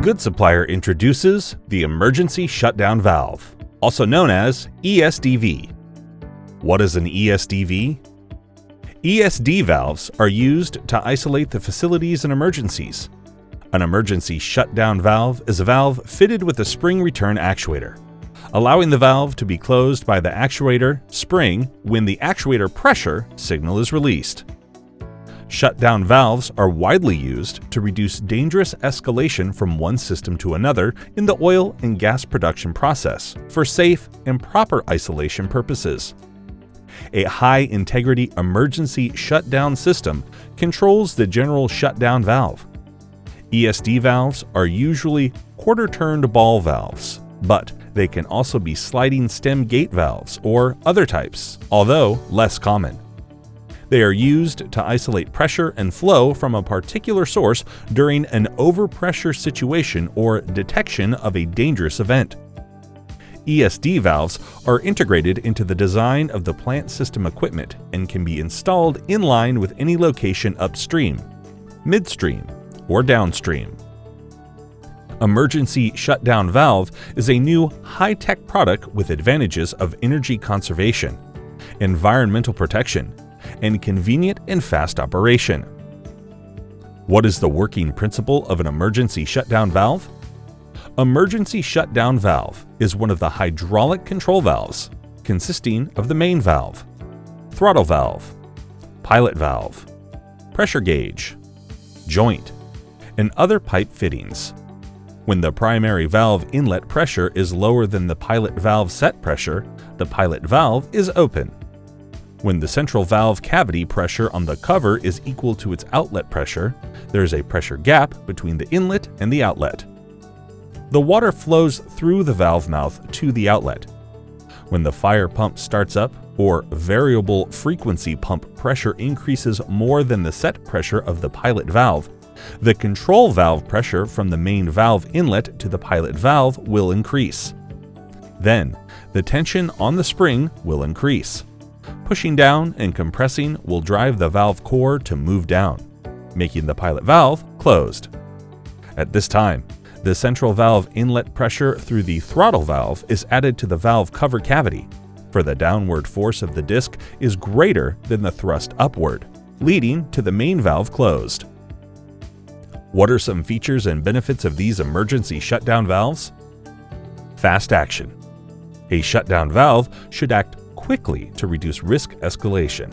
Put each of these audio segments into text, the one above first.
Good Supplier introduces the Emergency Shutdown Valve, also known as ESDV. What is an ESDV? ESD valves are used to isolate the facilities in emergencies. An emergency shutdown valve is a valve fitted with a spring return actuator, allowing the valve to be closed by the actuator spring when the actuator pressure signal is released. Shutdown valves are widely used to reduce dangerous escalation from one system to another in the oil and gas production process for safe and proper isolation purposes. A high-integrity emergency shutdown system controls the general shutdown valve. ESD valves are usually quarter-turned ball valves, but they can also be sliding stem gate valves or other types, although less common. They are used to isolate pressure and flow from a particular source during an overpressure situation or detection of a dangerous event. ESD valves are integrated into the design of the plant system equipment and can be installed in line with any location upstream, midstream, or downstream. Emergency Shutdown Valve is a new high-tech product with advantages of energy conservation, environmental protection, and convenient and fast operation. What is the working principle of an emergency shutdown valve? Emergency shutdown valve is one of the hydraulic control valves, consisting of the main valve, throttle valve, pilot valve, pressure gauge, joint, and other pipe fittings. When the primary valve inlet pressure is lower than the pilot valve set pressure, the pilot valve is open. When the central valve cavity pressure on the cover is equal to its outlet pressure, there is a pressure gap between the inlet and the outlet. The water flows through the valve mouth to the outlet. When the fire pump starts up, or variable frequency pump pressure increases more than the set pressure of the pilot valve, the control valve pressure from the main valve inlet to the pilot valve will increase. Then, the tension on the spring will increase. Pushing down and compressing will drive the valve core to move down, making the pilot valve closed. At this time, the central valve inlet pressure through the throttle valve is added to the valve cover cavity, for the downward force of the disc is greater than the thrust upward, leading to the main valve closed. What are some features and benefits of these emergency shutdown valves? Fast action. A shutdown valve should act quickly to reduce risk escalation.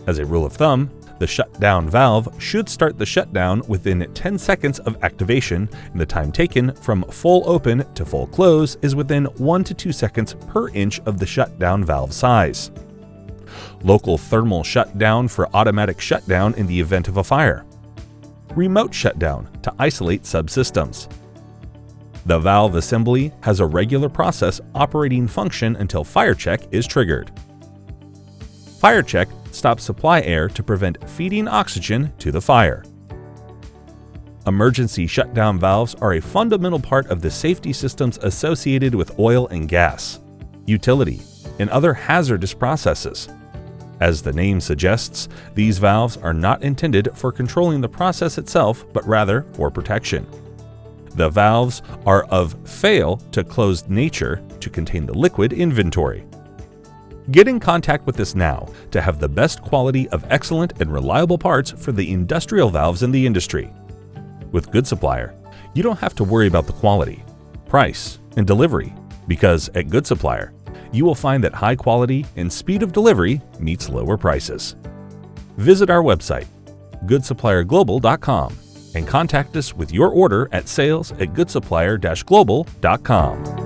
As a rule of thumb, the shutdown valve should start the shutdown within 10 seconds of activation, and the time taken from full open to full close is within 1 to 2 seconds per inch of the shutdown valve size. Local thermal shutdown for automatic shutdown in the event of a fire. Remote shutdown to isolate subsystems. The valve assembly has a regular process operating function until FireChek is triggered. FireChek stops supply air to prevent feeding oxygen to the fire. Emergency shutdown valves are a fundamental part of the safety systems associated with oil and gas, utility, and other hazardous processes. As the name suggests, these valves are not intended for controlling the process itself, but rather for protection. The valves are of fail to closed nature to contain the liquid inventory. Get in contact with us now to have the best quality of excellent and reliable parts for the industrial valves in the industry. With Good Supplier, you don't have to worry about the quality, price, and delivery, because at Good Supplier, you will find that high quality and speed of delivery meets lower prices. Visit our website, goodsupplierglobal.com, and contact us with your order at sales@goodsupplier-global.com.